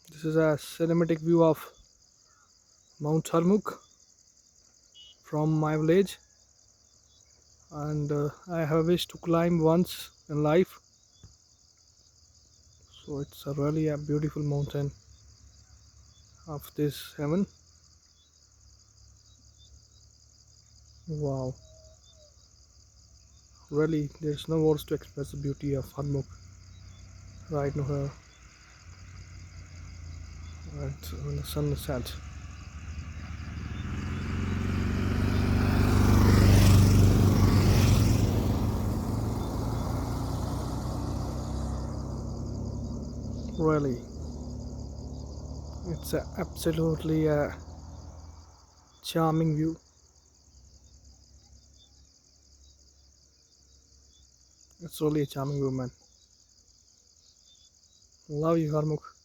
This is a cinematic view of Mount Harmukh from my village, and I have wished to climb once in life. So it's a really a beautiful mountain of this heaven. Wow, really, there's no words to express the beauty of Harmukh right now here, and when the sun is set. Really, it's a absolutely a charming view. It's really a charming view, man. Love you, Harmukh.